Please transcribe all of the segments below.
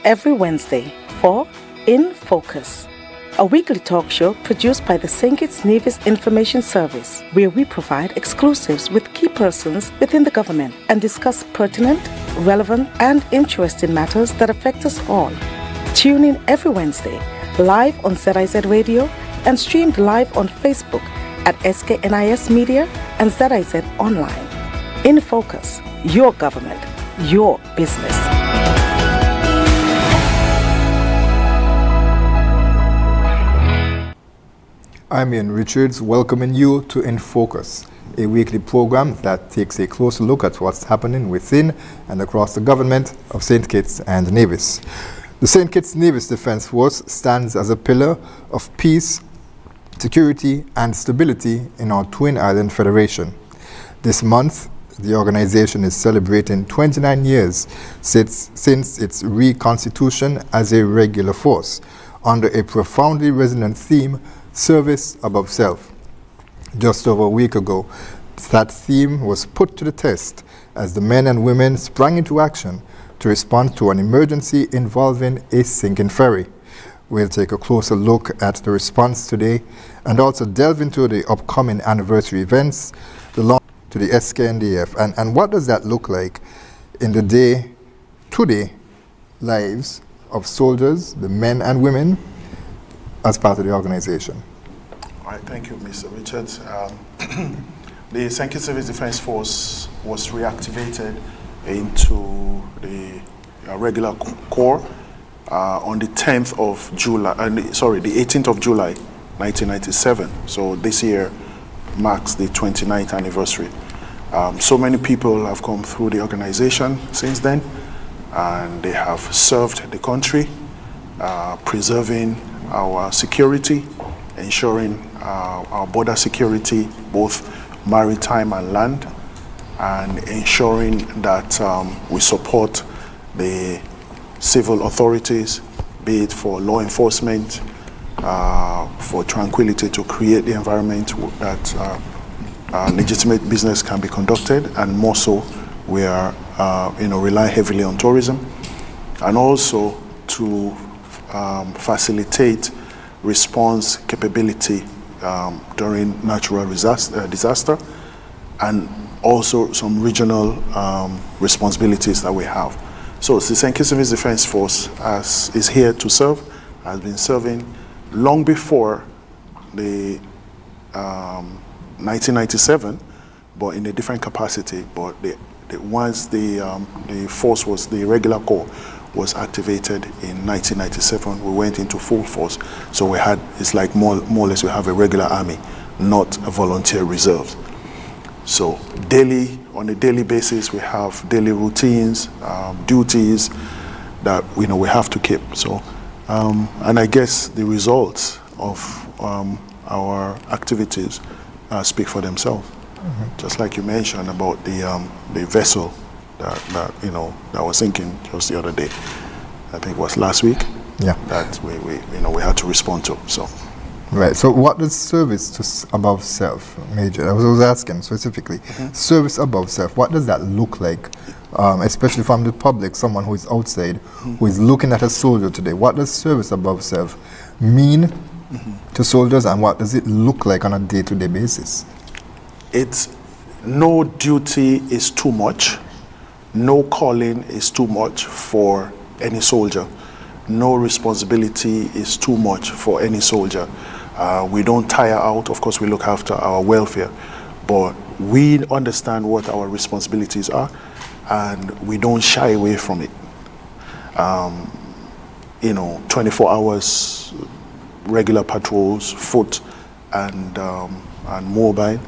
every Wednesday for InFocus, a weekly talk show produced by the St. Kitts Nevis Information Service, where we provide exclusives with key persons within the government and discuss pertinent, relevant, and interesting matters that affect us all. Tune in every Wednesday, live on ZIZ Radio and streamed live on Facebook at SKNIS Media and ZIZ Online. InFocus, your government, your business. I'm Ian Richards, welcoming you to InFocus, a weekly program that takes a closer look at what's happening within and across the government of St. Kitts and Nevis. The St. Kitts Nevis Defence Force stands as a pillar of peace, security and stability in our Twin Island Federation. This month, the organization is celebrating 29 years since its reconstitution as a regular force, under a profoundly resonant theme, service above self. Just over a week ago, that theme was put to the test as the men and women sprang into action to respond to an emergency involving a sinking ferry. We'll take a closer look at the response today and also delve into the upcoming anniversary events, the launch to the SKNDF, and what does that look like in the day-to-day lives of soldiers, the men and women, as part of the organization. All right, thank you, Mr. Richards. The St. Kitts Nevis Defence Force was reactivated into the regular corps on the 10th of July, the 18th of July, 1997. So this year marks the 29th anniversary. So many people have come through the organization since then, and they have served the country, preserving our security, ensuring our border security, both maritime and land, and ensuring that we support the civil authorities, be it for law enforcement, for tranquility, to create the environment that legitimate business can be conducted, and more so we are rely heavily on tourism, and also to facilitate response capability during natural disaster, and also some regional responsibilities that we have. So the St. Kitts Nevis Defence Force is here to serve, has been serving long before the 1997, but in a different capacity. But once the force was, the regular corps was activated in 1997, we went into full force. So it's like more or less we have a regular army, not a volunteer reserve. So on a daily basis, we have daily routines, duties that we have to keep. So, and I guess the results of our activities speak for themselves. Mm-hmm. Just like you mentioned about the vessel that was sinking just the other day. I think it was last week. Yeah. That we had to respond to. So. Right. So, what does service above self, Major? I was asking specifically, service above self. What does that look like, especially from the public, someone who is outside, who is looking at a soldier today? What does service above self mean to soldiers, and what does it look like on a day-to-day basis? It's no duty is too much, no calling is too much for any soldier, no responsibility is too much for any soldier. We don't tire out. Of course, we look after our welfare, but we understand what our responsibilities are, and we don't shy away from it. 24 hours, regular patrols, foot and mobile,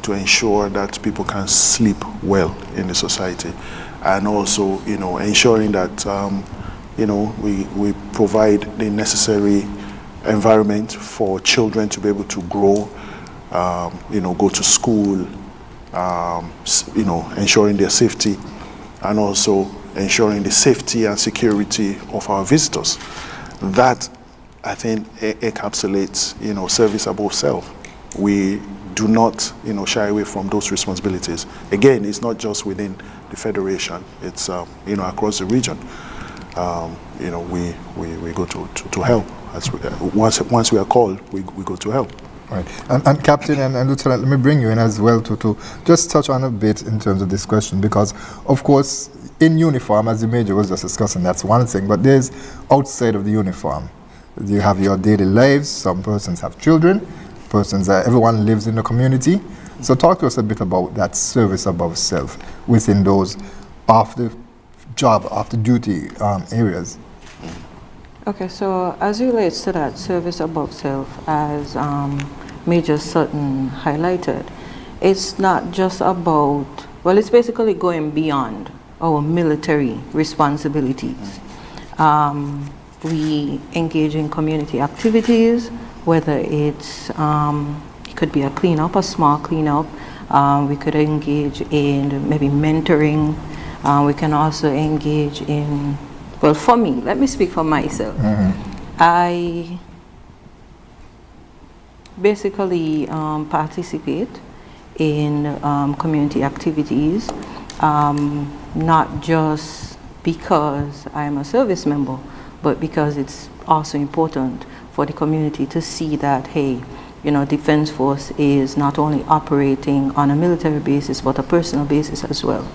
to ensure that people can sleep well in the society, and also, ensuring that we provide the necessary environment for children to be able to grow, go to school, ensuring their safety, and also ensuring the safety and security of our visitors. That, I think, encapsulates, service above self. We do not, shy away from those responsibilities. Again, it's not just within the Federation, it's, across the region. you know, we go to help. As once we are called, we go to help. Right. And Captain and Lieutenant, let me bring you in as well to just touch on a bit in terms of this question, because, of course, in uniform, as the Major was just discussing, that's one thing, but there's outside of the uniform. You have your daily lives, some persons have children, everyone lives in the community. So talk to us a bit about that service above self within those after job, after duty areas. Okay, so as it relates to that service above self, as Major Sutton highlighted, it's not just about, well, it's basically going beyond our military responsibilities. We engage in community activities, whether it's, it could be a cleanup, a small cleanup. We could engage in maybe mentoring. We can also engage in, well, for me, let me speak for myself. I basically participate in community activities, not just because I am a service member, but because it's also important for the community to see that, hey, you know, Defense Force is not only operating on a military basis, but a personal basis as well.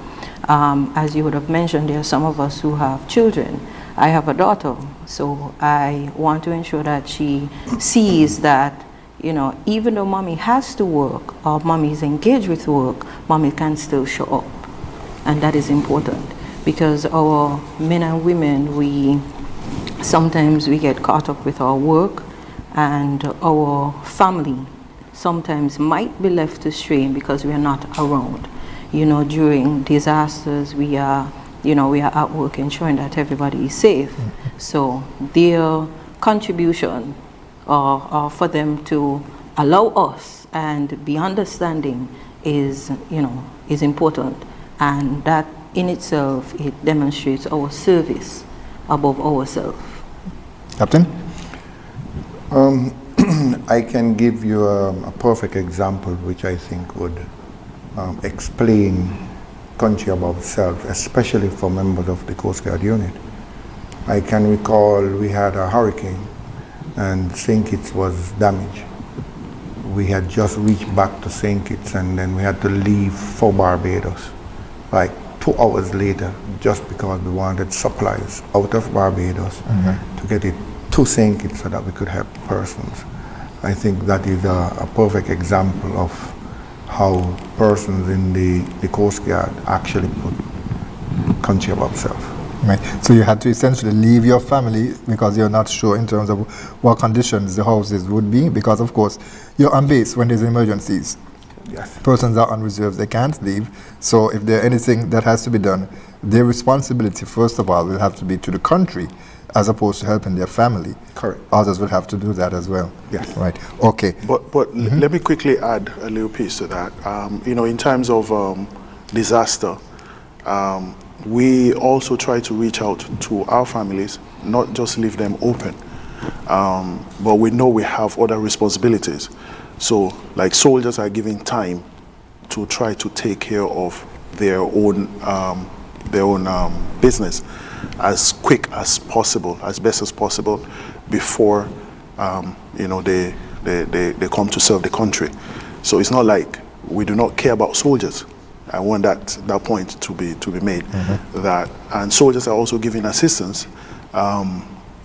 As you would have mentioned, there are some of us who have children. I have a daughter, so I want to ensure that she sees that, you know, even though mommy has to work or mommy is engaged with work, mommy can still show up. And that is important because our men and women, sometimes we get caught up with our work, and our family sometimes might be left to strain because we are not around. You know, during disasters, we are at work ensuring that everybody is safe. So their contribution for them to allow us and be understanding is important. And that in itself, it demonstrates our service above ourselves. Captain? I can give you a perfect example which I think would explain country above self, especially for members of the Coast Guard unit. I can recall we had a hurricane and St. Kitts was damaged. We had just reached back to St. Kitts and then we had to leave for Barbados like 2 hours later just because we wanted supplies out of Barbados to get it to St. Kitts so that we could help persons. I think that is a perfect example of how persons in the Coast Guard actually put country above self. Right. So you had to essentially leave your family because you're not sure in terms of what conditions the houses would be, because of course you're on base when there's emergencies. Yes. Persons are on reserves, they can't leave. So if there's anything that has to be done, their responsibility first of all will have to be to the country as opposed to helping their family. Correct. Others will have to do that as well. Yes. Right. Okay. But let me quickly add a little piece to that. You know, in terms of disaster, we also try to reach out to our families, not just leave them open. But we know we have other responsibilities. So, like soldiers are given time to try to take care of their own business as quick as possible, as best as possible, before they come to serve the country. So it's not like we do not care about soldiers. I want that point to be made. That, and soldiers are also giving assistance,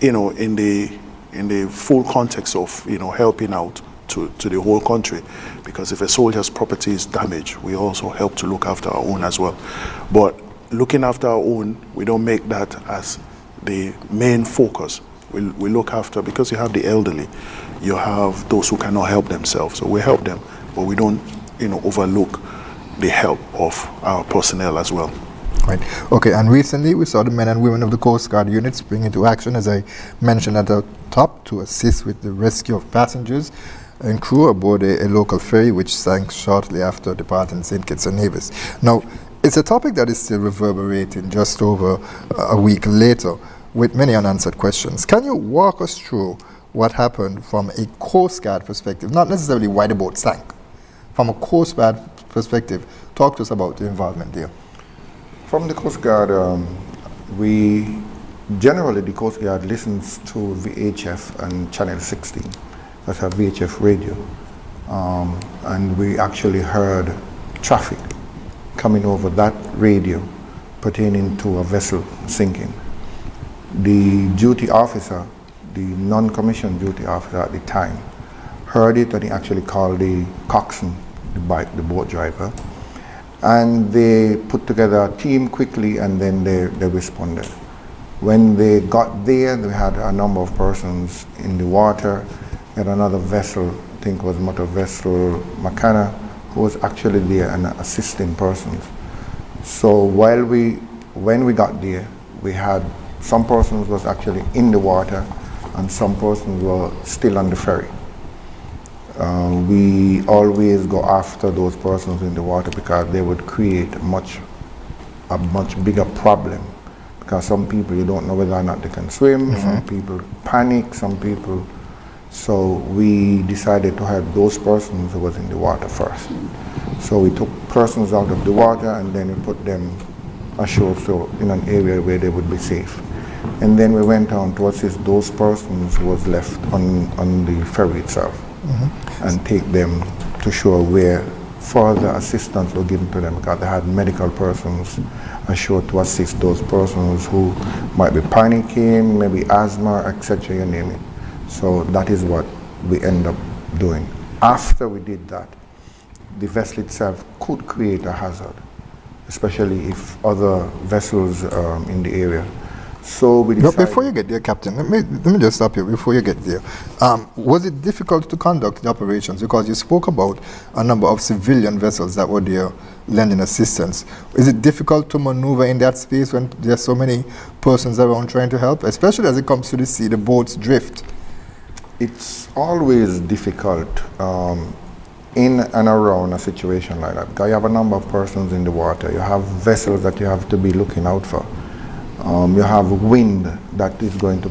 in the full context of helping out to the whole country, because if a soldier's property is damaged, we also help to look after our own as well. But looking after our own, we don't make that as the main focus. We look after, because you have the elderly, you have those who cannot help themselves, so we help them, but we don't overlook the help of our personnel as well. Right. Okay, and recently we saw the men and women of the Coast Guard unit spring into action, as I mentioned at the top, to assist with the rescue of passengers and crew aboard a local ferry which sank shortly after departing St. Kitts and Nevis. Now, it's a topic that is still reverberating just over a week later with many unanswered questions. Can you walk us through what happened from a Coast Guard perspective, not necessarily why the boat sank, from a Coast Guard perspective? Talk to us about the involvement there. From the Coast Guard, we Generally, the Coast Guard listens to VHF and Channel 16. That's a VHF radio. And we actually heard traffic coming over that radio pertaining to a vessel sinking. The duty officer, the non-commissioned duty officer at the time, heard it, and he actually called the coxswain, the boat driver, and they put together a team quickly, and then they responded. When they got there, they had a number of persons in the water, and another vessel, I think it was motor vessel Makana, who was actually there and assisting persons. So when we got there, we had some persons was actually in the water, and some persons were still on the ferry. We always go after those persons in the water because they would create a much bigger problem. Because some people, you don't know whether or not they can swim, some people panic, some people. So we decided to help those persons who was in the water first. So we took persons out of the water, and then we put them ashore, so in an area where they would be safe. And then we went on to assist those persons who was left on the ferry itself, and take them to shore where further assistance was given to them, because they had medical persons ashore to assist those persons who might be panicking, maybe asthma, etc., you name it. So that is what we end up doing. After we did that, the vessel itself could create a hazard, especially if other vessels in the area. So we decided... But before you get there, Captain, let me just stop you before you get there. Was it difficult to conduct the operations? Because you spoke about a number of civilian vessels that were there lending assistance. Is it difficult to maneuver in that space when there's so many persons around trying to help, especially as it comes to the sea, the boats drift? It's always difficult in and around a situation like that, because you have a number of persons in the water. You have vessels that you have to be looking out for. You have wind that is going to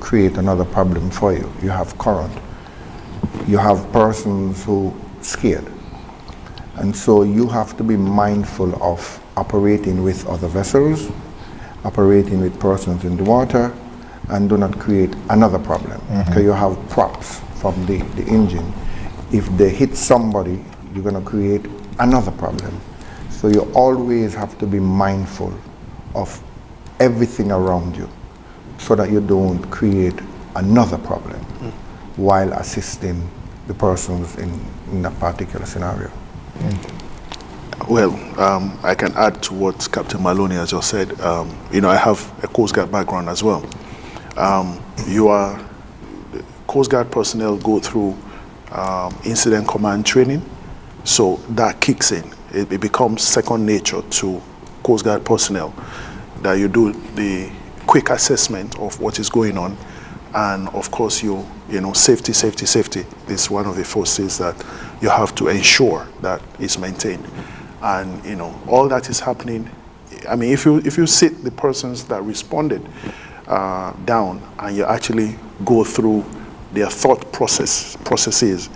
create another problem for you. You have current. You have persons who are scared. And so you have to be mindful of operating with other vessels, operating with persons in the water, and do not create another problem. Because you have props from the engine. If they hit somebody, you're going to create another problem. So you always have to be mindful of everything around you, so that you don't create another problem while assisting the persons in that particular scenario. Well, I can add to what Captain Maloney has just said. I have a Coast Guard background as well. Coast Guard personnel go through incident command training, so that kicks in. It becomes second nature to Coast Guard personnel, that you do the quick assessment of what is going on, and of course safety is one of the forces that you have to ensure that is maintained. And all that is happening. I mean, if you sit the persons that responded down, and you actually go through their thought processes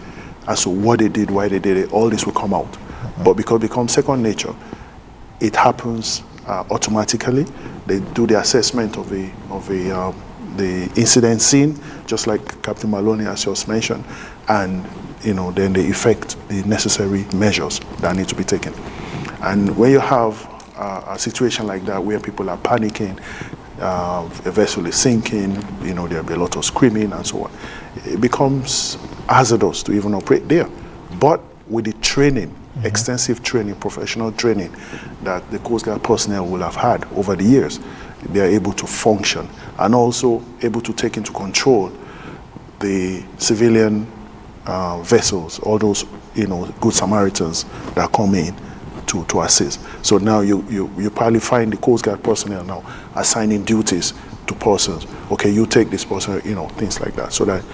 as to what they did, why they did it, all this will come out. But because it becomes second nature, it happens automatically. They do the assessment of the incident scene, just like Captain Maloney has just mentioned, and then they effect the necessary measures that need to be taken. And when you have a situation like that where people are panicking, a vessel is sinking, there'll be a lot of screaming and so on, it becomes hazardous to even operate there. But with the training, extensive training, professional training that the Coast Guard personnel will have had over the years, they are able to function and also able to take into control the civilian vessels, all those good Samaritans that come in to assist. So now you probably find the Coast Guard personnel now assigning duties to persons. Okay, you take this person, things like that, so that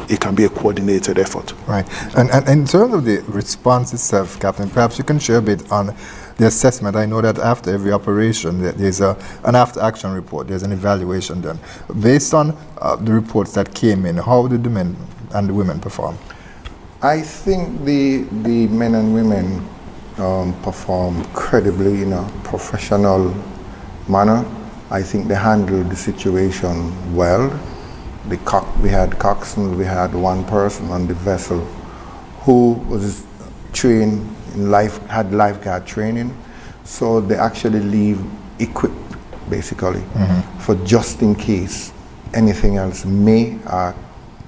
it can be a coordinated effort. Right. And in terms of the response itself, Captain, perhaps you can share a bit on the assessment. I know that after every operation, there's an after-action report. There's an evaluation done. Based on the reports that came in, how did the men and the women perform? I think the men and women perform credibly in a professional manner. I think they handled the situation well. We had coxswains, we had one person on the vessel who was trained in had lifeguard training, so they actually leave equipped, basically, for just in case anything else may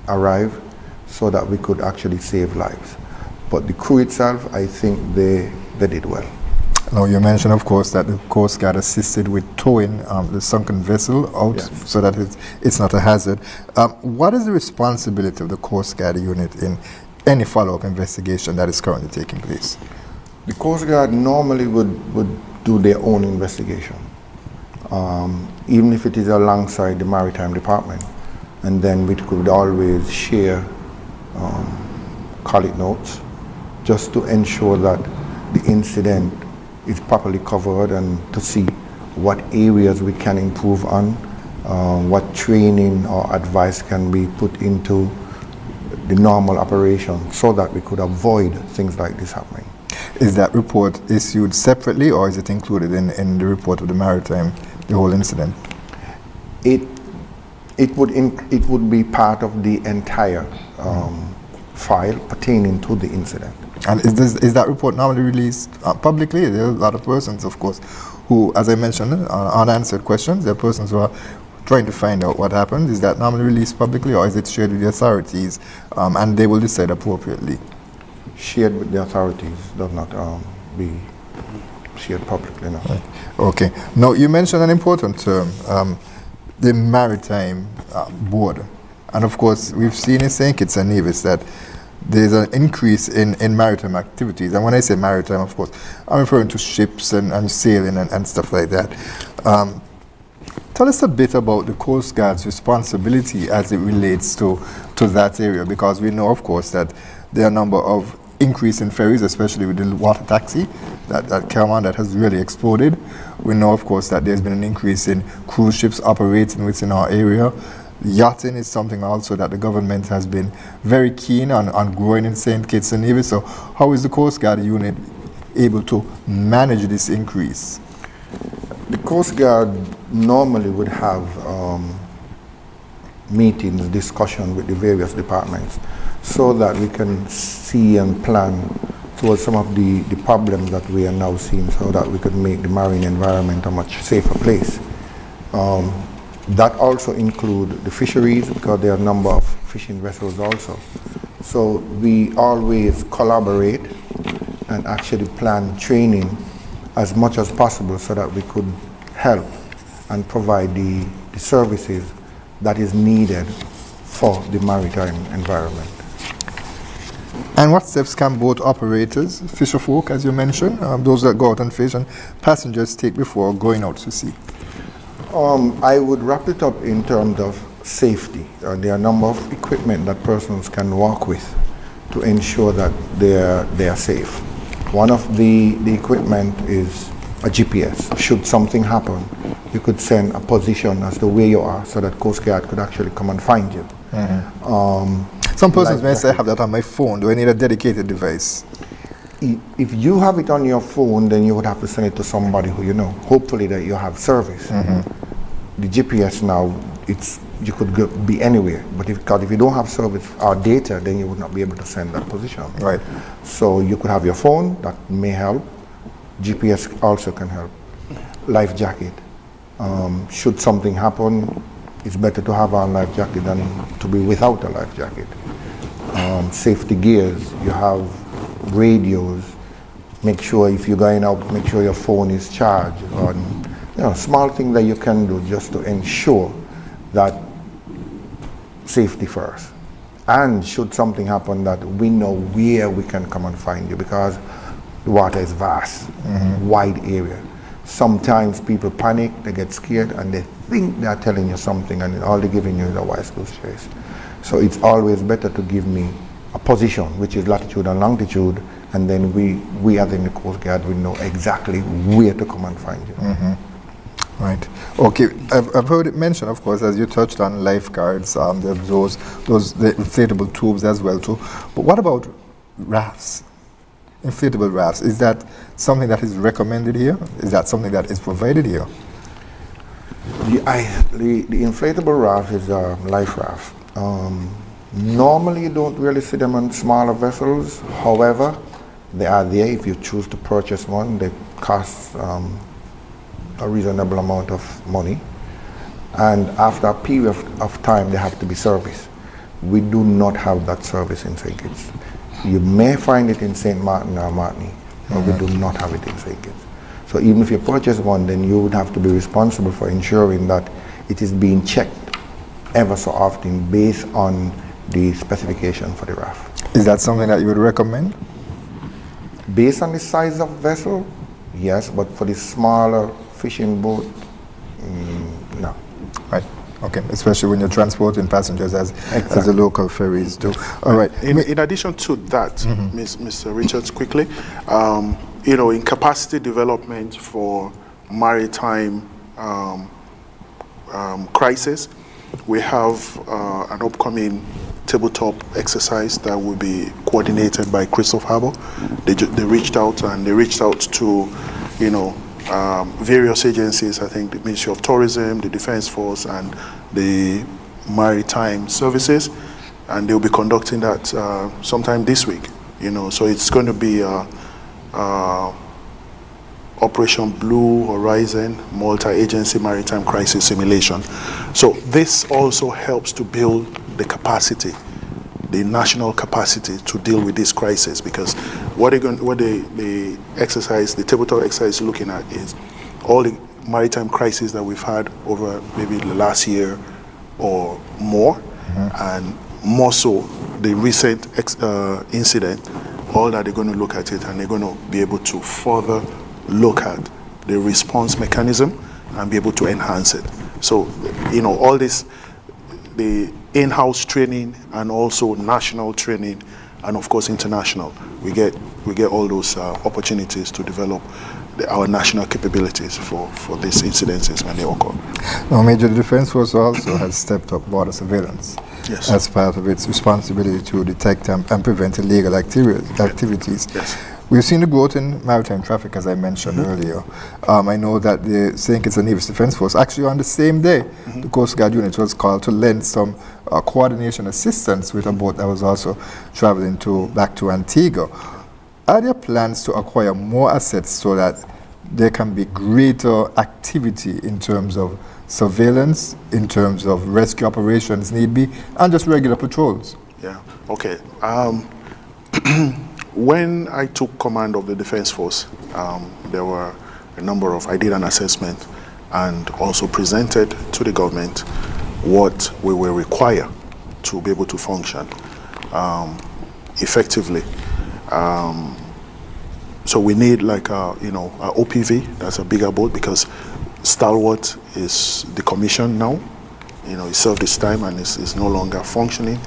arrive, so that we could actually save lives. But the crew itself, I think they did well. Now, you mentioned, of course, that the Coast Guard assisted with towing the sunken vessel out, Yes. so that it's not a hazard. What is the responsibility of the Coast Guard unit in any follow-up investigation that is currently taking place? The Coast Guard normally would do their own investigation, even if it is alongside the Maritime Department. And then we could always share colleague notes, just to ensure that the incident is properly covered, and to see what areas we can improve on, what training or advice can be put into the normal operation, so that we could avoid things like this happening. Is that report issued separately, or is it included in the report of the Maritime, the whole incident? It would be part of the entire file pertaining to the incident. And is that report normally released publicly? There are a lot of persons, of course, who, as I mentioned, unanswered questions. There are persons who are trying to find out what happened. Is that normally released publicly, or is it shared with the authorities and they will decide appropriately? Shared with the authorities, does not be shared publicly, no. Right. Okay. Now, you mentioned an important term, the Maritime Board. And of course, we've seen in St. Kitts and Nevis that there's an increase in maritime activities. And when I say maritime, of course, I'm referring to ships and sailing and stuff like that. Tell us a bit about the Coast Guard's responsibility as it relates to that area, because we know, of course, that there are a number of increase in ferries, especially with the water taxi that came on, that has really exploded. We know, of course, that there's been an increase in cruise ships operating within our area. Yachting is something also that the government has been very keen on growing in St. Kitts and Nevis. So how is the Coast Guard unit able to manage this increase? The Coast Guard normally would have meetings, discussion with the various departments, so that we can see and plan towards some of the problems that we are now seeing, so that we could make the marine environment a much safer place. That also include the fisheries, because there are a number of fishing vessels also. So we always collaborate and actually plan training as much as possible, so that we could help and provide the services that is needed for the maritime environment. And what steps can boat operators, fisherfolk, as you mentioned, those that go out and fish, and passengers take before going out to sea? I would wrap it up in terms of safety. There are a number of equipment that persons can walk with to ensure that they are safe. One of the equipment is a GPS. Should something happen, you could send a position as to where you are, so that Coast Guard could actually come and find you. Some persons may say, I have that on my phone. Do I need a dedicated device? If you have it on your phone, then you would have to send it to somebody who you know. Hopefully that you have service. The GPS now, you could be anywhere, but if you don't have service or data, then you would not be able to send that position. Right. So you could have your phone, that may help. GPS also can help. Life jacket. Should something happen, it's better to have a life jacket than to be without a life jacket. Safety gears, you have radios. Make sure if you're going out, make sure your phone is charged. Or, small thing that you can do just to ensure that safety first. And should something happen, that we know where we can come and find you, because the water is vast, wide area. Sometimes people panic, they get scared, and they think they're telling you something, and all they're giving you is a wise goose chase. So it's always better to give me a position, which is latitude and longitude, and then we as in the Coast Guard will know exactly where to come and find you. Right. Okay. I've heard it mentioned, of course, as you touched on lifeguards. There's those the inflatable tubes as well too. But what about rafts? Inflatable rafts. Is that something that is recommended here? Is that something that is provided here? The inflatable raft is a life raft. Normally you don't really see them on smaller vessels. However, they are there if you choose to purchase one. They cost a reasonable amount of money. And after a period of time, they have to be serviced. We do not have that service in St. Kitts. You may find it in St. Martin or Martini, but we do not have it in St. Kitts. So even if you purchase one, then you would have to be responsible for ensuring that it is being checked ever so often based on the specification for the raft. Is that something that you would recommend? Based on the size of vessel, yes, but for the smaller fishing boat, no. Right. Okay. Especially when you're transporting passengers as the local ferries do. All right. In addition to that, Mr. Richards, quickly, in capacity development for maritime crisis, we have an upcoming tabletop exercise that will be coordinated by Christoph Harbour. They reached out to, various agencies, I think the Ministry of Tourism, the Defense Force, and the Maritime Services, and they'll be conducting that sometime this week. So it's going to be Operation Blue Horizon Multi-Agency Maritime Crisis Simulation. So this also helps to build the capacity, the national capacity to deal with this crisis, because what the exercise, the tabletop exercise is looking at is all the maritime crises that we've had over maybe the last year or more, and more so the recent incident. All that they're going to look at it, and they're going to be able to further look at the response mechanism and be able to enhance it. So, all this, the in-house training and also national training, and of course international, we get all those opportunities to develop our national capabilities for these incidences when they occur. Now, Major, the Defense Force also has stepped up border surveillance as part of its responsibility to detect and prevent illegal activities. Yes. We've seen the growth in maritime traffic, as I mentioned earlier. I know that the St. Kitts and Nevis Defense Force, actually on the same day, the Coast Guard unit was called to lend some coordination assistance with a boat that was also traveling back to Antigua. Are there plans to acquire more assets so that there can be greater activity in terms of surveillance, in terms of rescue operations need be, and just regular patrols? Yeah, okay. When I took command of the Defense Force, there were a number of, I did an assessment and also presented to the government what we will require to be able to function effectively. So we need like a OPV, that's a bigger boat, because Stalwart is decommissioned now. It served its time and is no longer functioning.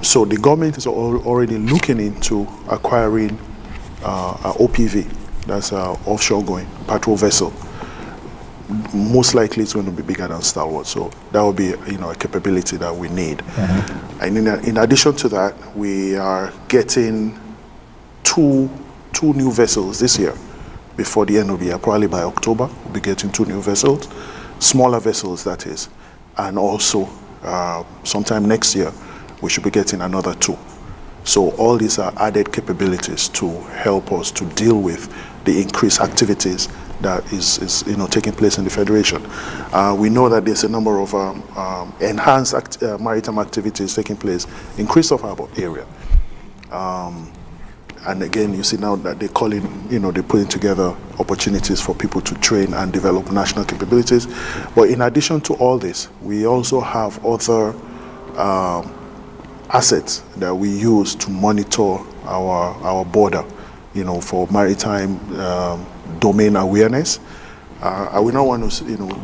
So the government is already looking into acquiring an OPV, that's an offshore going patrol vessel. Most likely it's going to be bigger than Stalwart, so that will be a capability that we need. And in addition to that, we are getting two new vessels this year. Before the end of the year, probably by October, we'll be getting 2 new vessels, smaller vessels that is, and also sometime next year we should be getting another 2. So all these are added capabilities to help us to deal with the increased activities that is taking place in the Federation. We know that there's a number of enhanced maritime activities taking place in Christoph Harbour area. And again, you see now that they're they're putting together opportunities for people to train and develop national capabilities. But in addition to all this, we also have other assets that we use to monitor our border, for maritime domain awareness. I will not want to,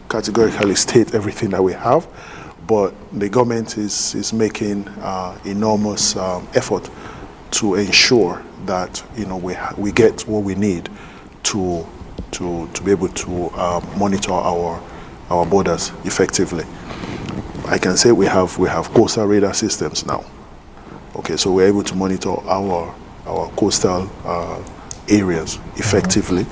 categorically state everything that we have, but the government is making enormous effort to ensure that we get what we need to be able to monitor our borders effectively. I can say we have coastal radar systems now. Okay, so we're able to monitor our coastal areas effectively.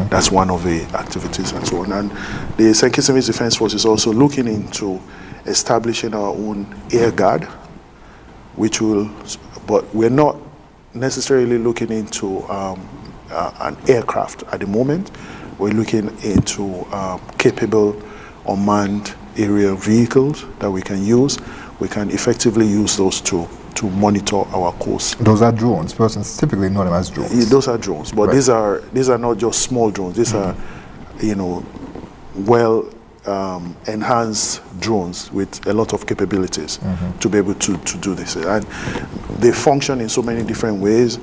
That's one of the activities and so on. And the St. Kitts Nevis Defence Force is also looking into establishing our own air guard, which will, but we're not necessarily looking into an aircraft at the moment. We're looking into capable unmanned aerial vehicles that we can use. We can effectively use those to monitor our coast. Those are drones. Persons typically know them as drones. Those are drones, but Right. these are not just small drones. These are, well enhanced drones with a lot of capabilities to be able to do this. And they function in so many different ways.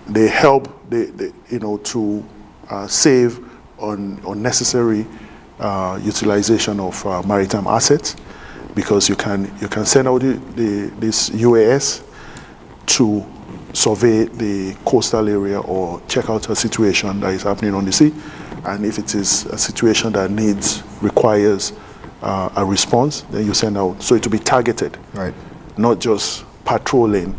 They help to save on unnecessary utilization of maritime assets, because you can send out this UAS to survey the coastal area or check out a situation that is happening on the sea. And if it is a situation that requires a response, then you send out. So it will be targeted, Right. not just patrolling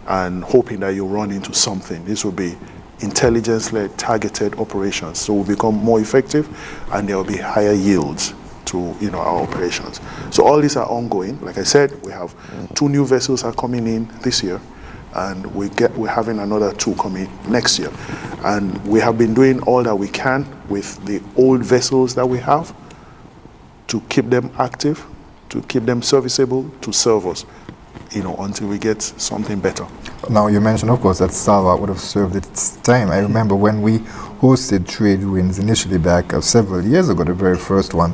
and hoping that you run into something. This will be intelligence-led, targeted operations. So we'll become more effective, and there will be higher yields to our operations. So all these are ongoing. Like I said, we have 2 new vessels are coming in this year, and we're having another 2 coming next year. And we have been doing all that we can with the old vessels that we have to keep them active, to keep them serviceable, to serve us, until we get something better. Now, you mentioned, of course, that Stalwart would have served its time. I remember when we hosted trade winds initially back several years ago, the very first one,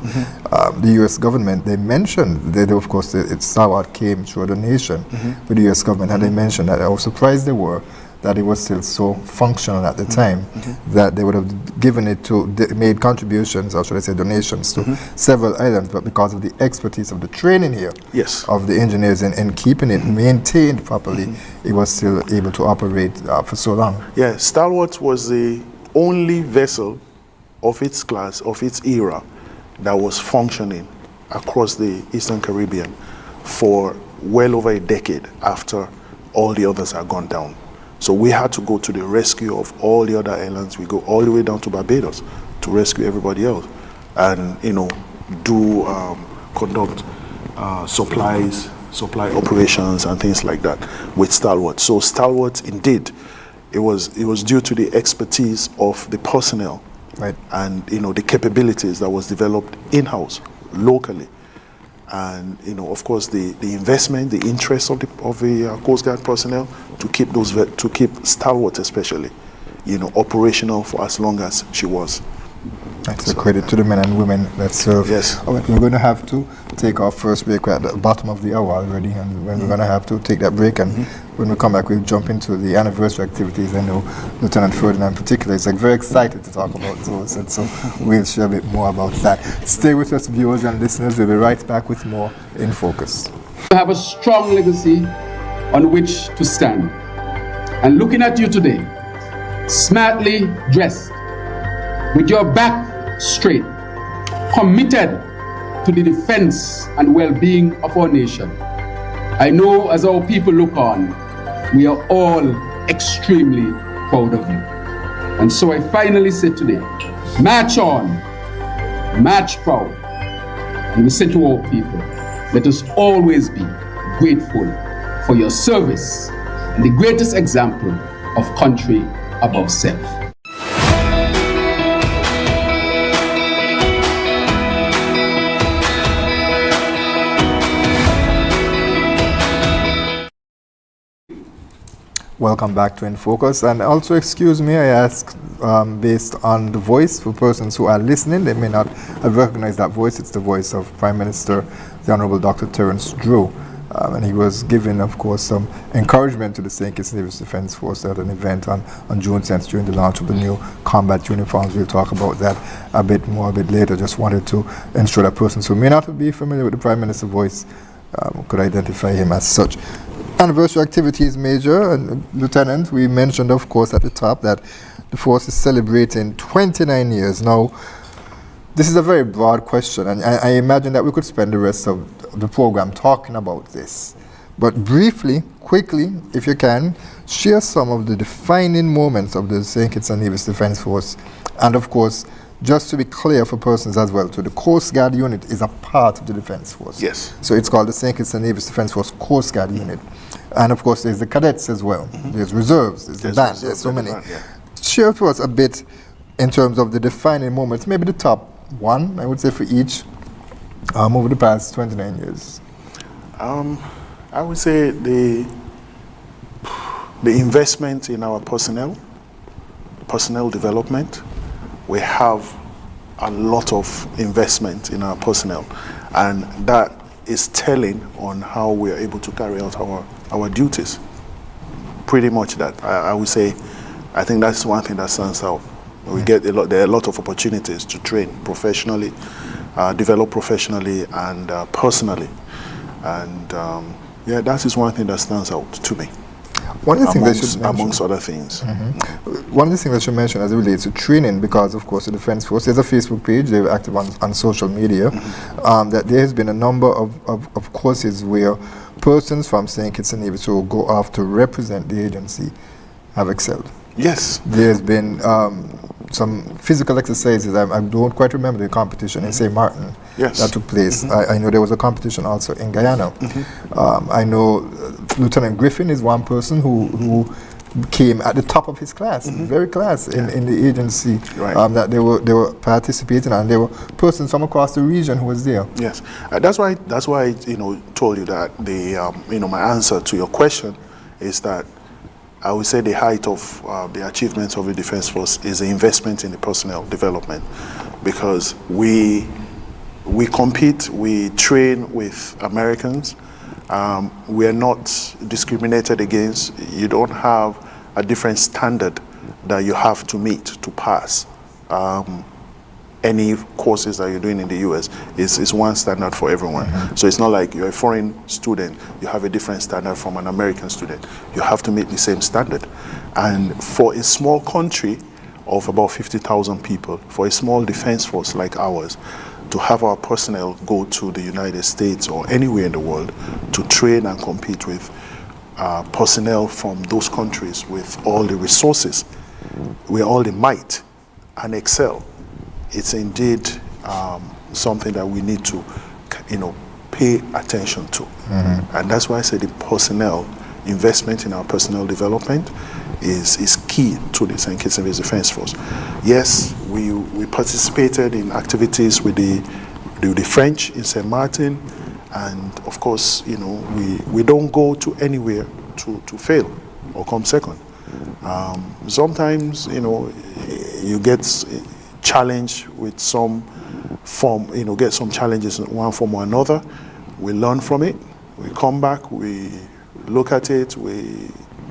the U.S. government, they mentioned that, of course, Stalwart came through a donation with the U.S. government, and they mentioned that how surprised they were that it was still so functional at the time, that they would have given it to, made contributions, or should I say donations, to several islands, but because of the expertise of the training here, Yes. of the engineers in keeping it maintained properly, it was still able to operate for so long. Yeah, Stalwart was the only vessel of its class, of its era, that was functioning across the Eastern Caribbean for well over a decade after all the others had gone down. So we had to go to the rescue of all the other islands. We go all the way down to Barbados to rescue everybody else, and conduct supply operations and things like that with Stalwart. So Stalwart, indeed, it was due to the expertise of the personnel, Right. and the capabilities that was developed in-house, locally. And of course, the investment, the interest of the Coast Guard personnel to keep Stalwart especially, operational for as long as she was. That's a credit to the men and women that serve. Yes. All right, we're going to have to take our first break. We're at the bottom of the hour already, and when we're going to have to take that break, and when we come back, we'll jump into the anniversary activities. I know Lieutenant Ferdinand in particular is very excited to talk about those, and so we'll share a bit more about that. Stay with us, viewers and listeners. We'll be right back with more In Focus. You have a strong legacy on which to stand. And looking at you today, smartly dressed, with your back straight, committed to the defense and well-being of our nation, I know as our people look on, we are all extremely proud of you. And so I finally say today, march on, march proud. And we say to all people, let us always be grateful for your service and the greatest example of country above self. Welcome back to In Focus, and also excuse me, I ask based on the voice for persons who are listening, they may not have recognized that voice. It's the voice of Prime Minister, the Honorable Dr. Terence Drew, and he was giving, of course, some encouragement to the St. Kitts Nevis Defence Force at an event on June 10th during the launch of the new combat uniforms. We'll talk about that a bit later. Just wanted to ensure that persons who may not be familiar with the Prime Minister's voice could identify him as such. Anniversary activities, Major and Lieutenant, we mentioned, of course, at the top that the force is celebrating 29 years. Now, this is a very broad question, and I imagine that we could spend the rest of the program talking about this. But briefly, quickly, if you can, share some of the defining moments of the St. Kitts and Nevis Defence Force. And of course, just to be clear for persons as well, so the Coast Guard unit is a part of the Defence Force. Yes. So it's called the St. Kitts and Nevis Defence Force Coast Guard unit. And of course, there's the cadets as well. There's reserves, there's the band, there's so many. Share to us a bit in terms of the defining moments, maybe the top one, I would say, for each over the past 29 years. I would say the investment in our personnel development. We have a lot of investment in our personnel, and that is telling on how we are able to carry out our duties. Pretty much that. I would say, I think that's one thing that stands out. We get there are a lot of opportunities to train professionally, develop professionally and personally. And yeah, that is one thing that stands out to me. One of the things that should amongst other things. One of the things that you mentioned as it relates to training, because of course the Defence Force, there's a Facebook page, they're active on social media, that there has been a number of courses where persons from St. Kitts and Nevis who go off to represent the agency have excelled. Yes. There's been some physical exercises. I don't quite remember the competition in St. Martin that took place. I know there was a competition also in Guyana. I know Lieutenant Griffin is one person who came at the top of his class, very class in the agency that they were participating, and there were persons from across the region who was there. Yes, that's why told you that the my answer to your question is that I would say the height of the achievements of the Defence Force is the investment in the personnel development, because we compete, we train with Americans. We are not discriminated against. You don't have a different standard that you have to meet to pass. Any courses that you're doing in the US is one standard for everyone. So it's not like you're a foreign student, you have a different standard from an American student. You have to meet the same standard. And for a small country of about 50,000 people, for a small defense force like ours, to have our personnel go to the United States or anywhere in the world to train and compete with personnel from those countries with all the resources, with all the might, and excel, it's indeed something that we need to, pay attention to. And that's why I say the personnel, investment in our personnel development is key to the St. Kitts and Nevis Defence Force. Yes, we participated in activities with the French in St. Martin, and of course, we don't go to anywhere to fail or come second. Sometimes, you get challenged with some form, get some challenges in one form or another. We learn from it, we come back, we look at it, we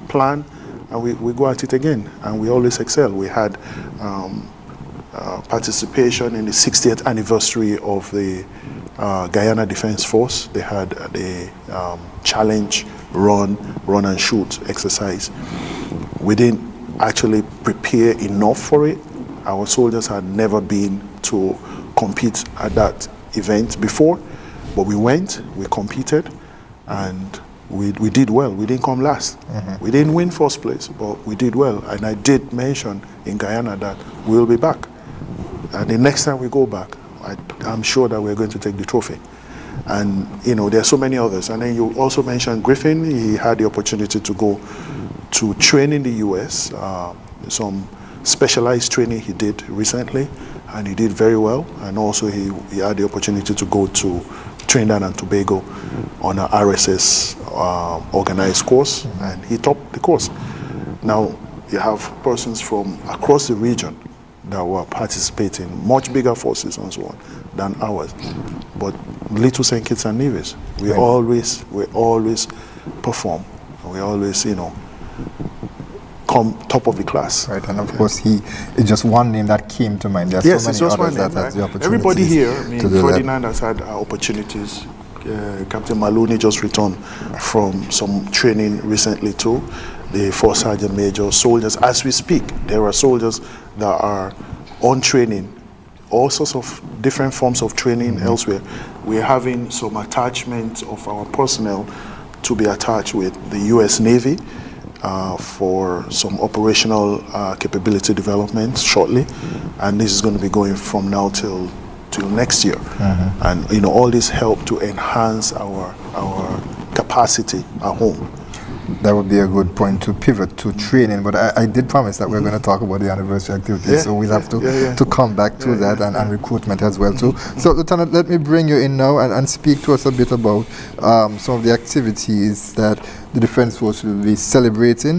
plan, and we go at it again, and we always excel. We had participation in the 60th anniversary of the Guyana Defence Force. They had the challenge, run and shoot exercise. We didn't actually prepare enough for it. Our soldiers had never been to compete at that event before, but we went, we competed, and we did well. We didn't come last. We didn't win first place, but we did well. And I did mention in Guyana that we'll be back. And the next time we go back, I'm sure that we're going to take the trophy. And there are so many others. And then you also mentioned Griffin. He had the opportunity to go to train in the US, some specialized training he did recently, and he did very well. And also he had the opportunity to go to Trinidad and Tobago on an RSS organized course, and he topped the course. Now you have persons from across the region that were participating, much bigger forces and so on than ours. But little St. Kitts and Nevis, we always perform. We always, come top of the class. Right, and of course it's just one name that came to mind. There are so many others that has the opportunity. Everybody here, Ferdinand has had opportunities. Captain Maloney just returned from some training recently too. The 4th Sergeant Major, soldiers, as we speak, there are soldiers that are on training, all sorts of different forms of training elsewhere. We're having some attachment of our personnel to be attached with the U.S. Navy for some operational capability development shortly, and this is going to be going from now till next year. And all this help to enhance our capacity at home. That would be a good point to pivot to training, but I did promise that we're going to talk about the anniversary activities, so we'll have to come back to that and recruitment as well too. So Lieutenant, let me bring you in now and speak to us a bit about some of the activities that the Defense Force will be celebrating,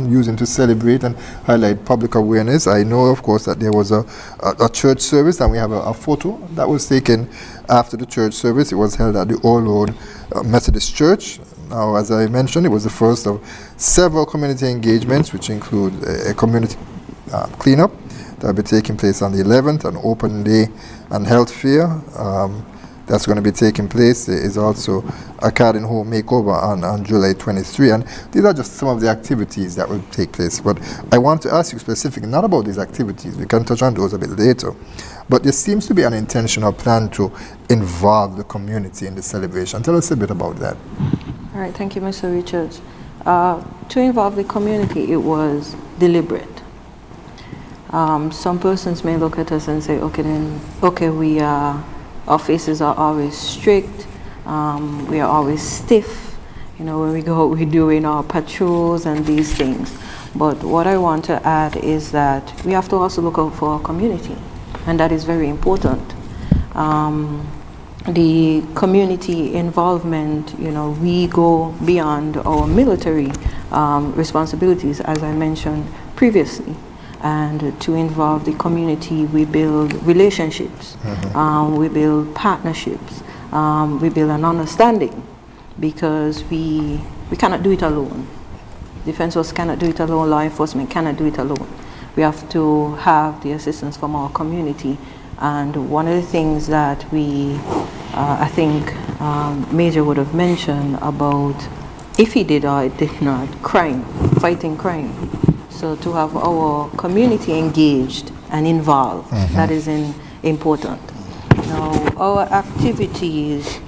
using to celebrate and highlight public awareness. I know, of course, that there was a church service, and we have a photo that was taken after the church service. It was held at the All Road Methodist Church. Now, as I mentioned, it was the first of several community engagements, which include a community cleanup that will be taking place on the 11th, an open day and health fair that's going to be taking place. There is also a garden home makeover on July 23, and these are just some of the activities that will take place. But I want to ask you specifically, not about these activities, we can touch on those a bit later, but there seems to be an intentional plan to involve the community in the celebration. Tell us a bit about that. All right, thank you, Mr. Richards. To involve the community, it was deliberate. Some persons may look at us and say, okay, our faces are always strict, we are always stiff, when we go out, we're doing our patrols and these things. But what I want to add is that we have to also look out for our community, and that is very important. The community involvement, we go beyond our military responsibilities, as I mentioned previously. And to involve the community, we build relationships, we build partnerships, we build an understanding, because we cannot do it alone. Defense Force cannot do it alone, law enforcement cannot do it alone. We have to have the assistance from our community. And one of the things that I think Major would have mentioned about, if he did or did not, fighting crime. So to have our community engaged and involved, that is important. Now, our activities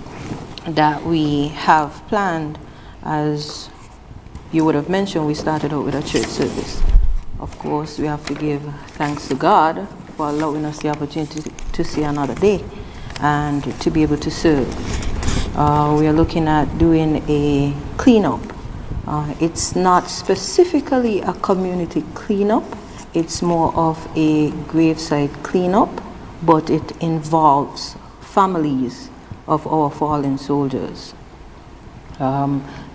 that we have planned, as you would have mentioned, we started out with a church service. Of course, we have to give thanks to God for allowing us the opportunity to see another day and to be able to serve. We are looking at doing a cleanup. It's not specifically a community cleanup, it's more of a gravesite cleanup, but it involves families of our fallen soldiers.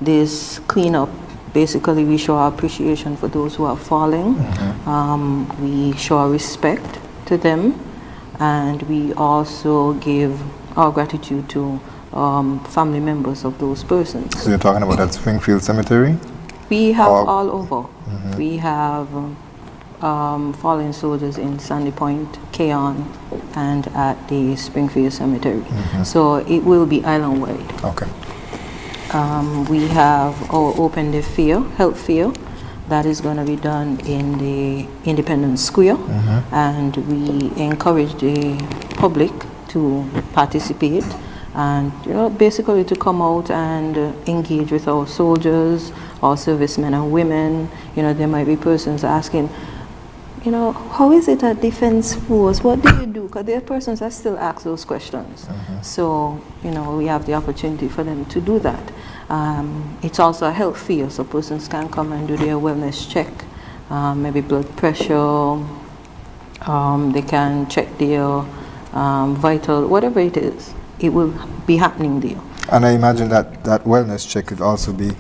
This cleanup, basically we show our appreciation for those who are falling, we show our respect to them, and we also give our gratitude to family members of those persons. So you're talking about that Springfield Cemetery? We have all over. We have fallen soldiers in Sandy Point, Kayode, and at the Springfield Cemetery. So it will be island-wide. Okay. We have our open day fair, health fair, that is going to be done in the Independence Square, and we encourage the public to participate and basically to come out and engage with our soldiers, our servicemen and women. There might be persons asking, how is it at Defense Force? What do you do? Because there are persons that still ask those questions. So, we have the opportunity for them to do that. It's also a health fair, so persons can come and do their wellness check, maybe blood pressure, they can check their vital, whatever it is, it will be happening there. And I imagine that wellness check could also be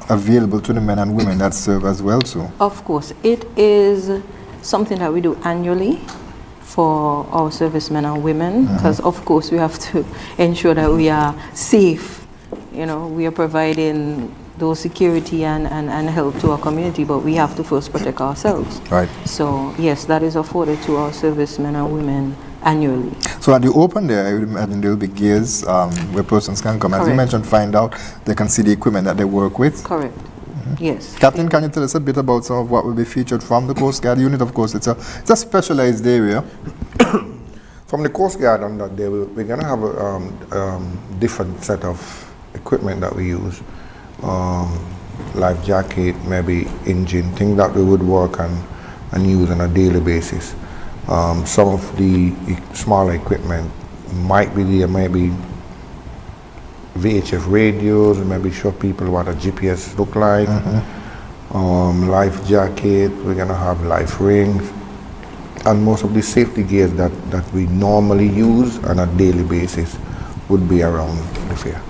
available to the men and women that serve as well too. Of course, it is something that we do annually for our servicemen and women, because of course we have to ensure that we are safe. We are providing those security and help to our community, but we have to first protect ourselves. Right. So yes, that is afforded to our servicemen and women annually. So at the open there, I would imagine there will be gears where persons can come. As you mentioned, find out, they can see the equipment that they work with. Correct. Yes. Captain, can you tell us a bit about some of what will be featured from the Coast Guard unit? Of course, it's a specialized area. From the Coast Guard on that day, we're going to have a different set of equipment that we use, life jacket, maybe engine, things that we would work and use on a daily basis. Some of the smaller equipment might be there, maybe VHF radios, maybe show people what a GPS look like. Life jacket, we're gonna have life rings, and most of the safety gears that we normally use on a daily basis would be around the fair.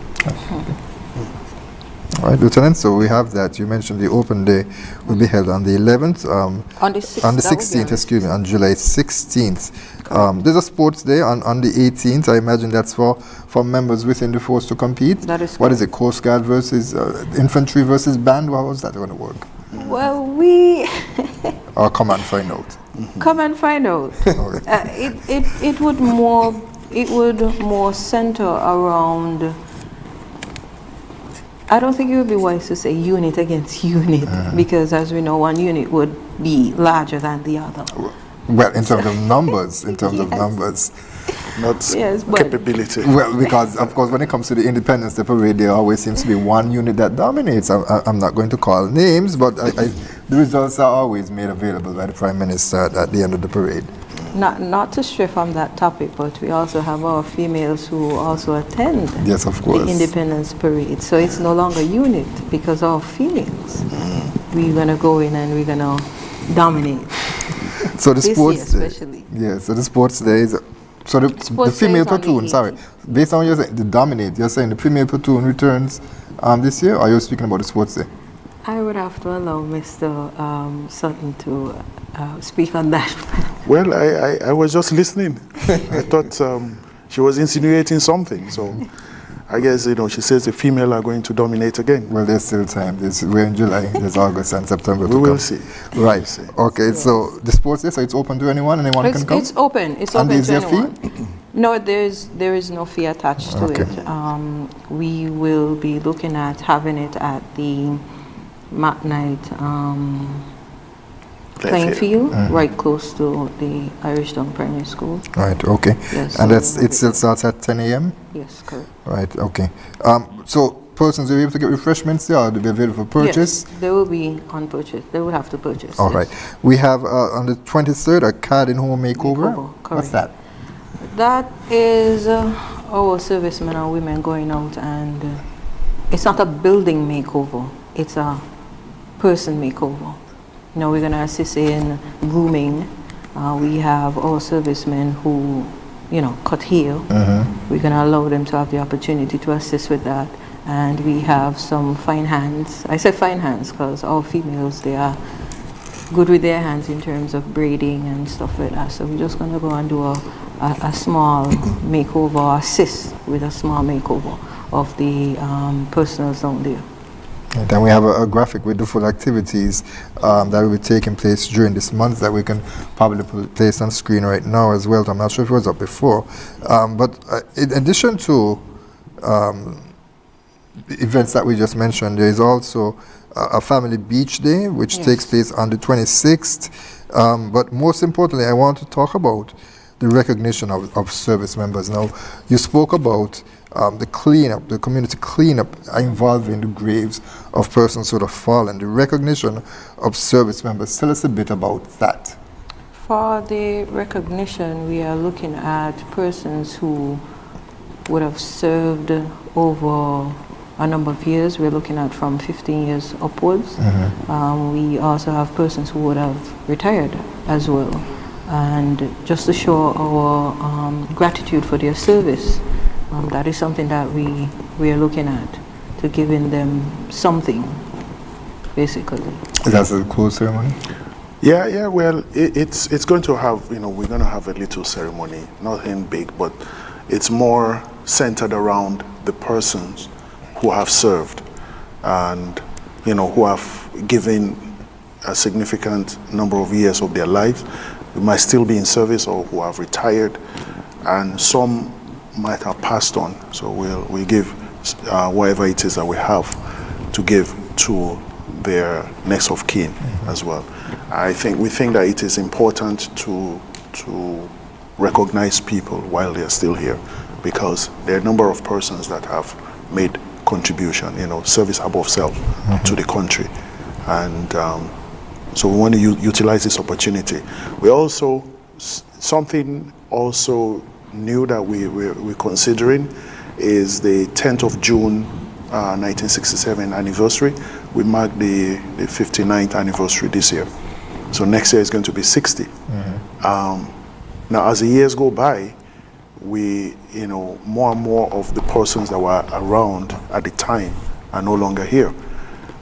All right, Lieutenant, so we have that. You mentioned the open day will be held on the 11th. On the 6th. On the 16th, excuse me, on July 16th. There's a sports day on the 18th. I imagine that's for members within the force to compete. That is What is it, Coast Guard versus infantry versus band? How is that going to work? Well, Or come and find out. come and find out. It would more center around. I don't think it would be wise to say unit against unit, because as we know, one unit would be larger than the other. Well, in terms of numbers, Not Yes, but capability. Well, because of course, when it comes to the Independence Day parade, there always seems to be one unit that dominates. I'm not going to call names, but the results are always made available by the Prime Minister at the end of the parade. not to stray from that topic, but we also have our females who also attend Yes, of course. the Independence Parade. So it's no longer unit because of females. We're gonna go in and we're gonna dominate. So the This sports year day, especially. yeah. So the sports days. So the Sports female day is on the platoon. Sorry, 18th. based on what you're saying, the dominate. You're saying the female platoon returns this year, or you're speaking about the sports day? I would have to allow Mr. Sutton to speak on that. Well, I was just listening. I thought she was insinuating something. So I guess, she says the female are going to dominate again. Well, there's still time. We're in July. There's August and September. We to will come. see. Right. We'll see. Okay. So the sports day, so it's open to anyone. Anyone can come. It's open. It's And open is to there a fee? anyone. No, there is no fee attached to Okay. it. We will be looking at having it at the Mat Night playing field, right close to the Irish Town Primary School. Right. Okay. Yes, And so it still starts at 10 a.m. Yes, correct. Right. Okay. So persons will be able to get refreshments there, or they'll be available for purchase. Yes, they will be on purchase. They will have to purchase. All yes. right. We have on the 23rd a card in home makeover. What's correct. that? That is our servicemen and women going out, and it's not a building makeover. It's a person makeover. We're going to assist in grooming. We have our servicemen who, cut hair. We're going to allow them to have the opportunity to assist with that. And we have some fine hands. I say fine hands because our females, they are good with their hands in terms of braiding and stuff like that. So we're just going to go and do a small makeover, assist with a small makeover of the personals down there. And then we have a graphic with the full activities that will be taking place during this month that we can probably place on screen right now as well. I'm not sure if it was up before. But in addition to events that we just mentioned, there is also a family beach day which takes place on the 26th. But most importantly, I want to talk about the recognition of service members. Now, you spoke about the cleanup, the community cleanup involving the graves of persons who have fallen, the recognition of service members. Tell us a bit about that. For the recognition, we are looking at persons who would have served over a number of years. We're looking at from 15 years upwards. We also have persons who would have retired as well. And just to show our gratitude for their service, that is something that we are looking at, to giving them something, basically. That's a close ceremony? Yeah. Well, it's going to have, we're going to have a little ceremony, nothing big, but it's more centered around the persons who have served and, who have given a significant number of years of their lives, who might still be in service or who have retired, and some might have passed on. So we give whatever it is that we have to give to their next of kin as well. We think that it is important to recognize people while they are still here, because there are a number of persons that have made contribution, service above self to the country. And so we want to utilize this opportunity. We also, something also new that we're considering is the 10th of June 1967 anniversary. We mark the 59th anniversary this year. So next year is going to be 60. Now, as the years go by, we, more and more of the persons that were around at the time are no longer here.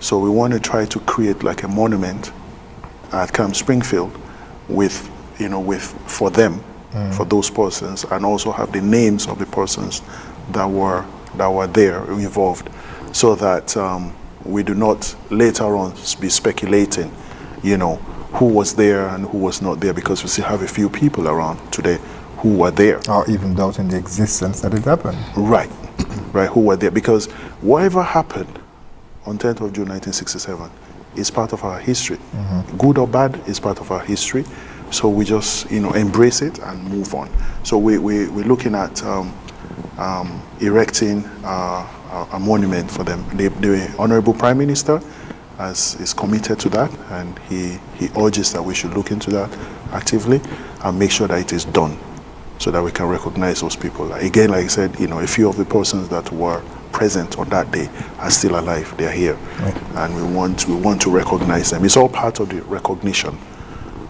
So we want to try to create like a monument at Camp Springfield for them, for those persons, and also have the names of the persons that were there involved, so that we do not later on be speculating, who was there and who was not there, because we still have a few people around today who were there. Or even doubting the existence that it happened. Right, who were there. Because whatever happened on 10th of June 1967 is part of our history. Good or bad is part of our history. So we just, embrace it and move on. So we're looking at erecting a monument for them. The Honorable Prime Minister is committed to that, and he urges that we should look into that actively and make sure that it is done, so that we can recognize those people. Again, like I said, a few of the persons that were present on that day are still alive. They are here, right. And we want to recognize them. It's all part of the recognition,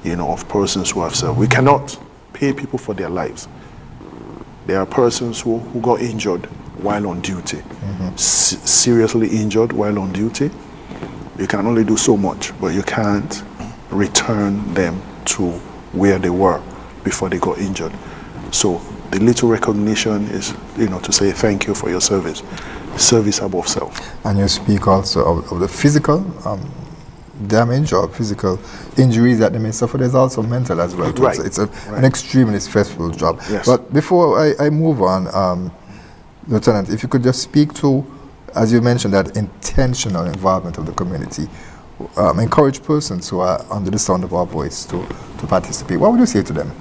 of persons who have served. We cannot pay people for their lives. There are persons who got injured while on duty, seriously injured while on duty. You can only do so much, but you can't return them to where they were before they got injured. So the little recognition is, to say thank you for your service. Service above self. And you speak also of the physical damage or physical injuries that they may suffer. There's also mental as well. Right. It's an extremely stressful job. Yes. But before I move on, Lieutenant, if you could just speak to, as you mentioned, that intentional involvement of the community, encourage persons who are under the sound of our voice to participate. What would you say to them?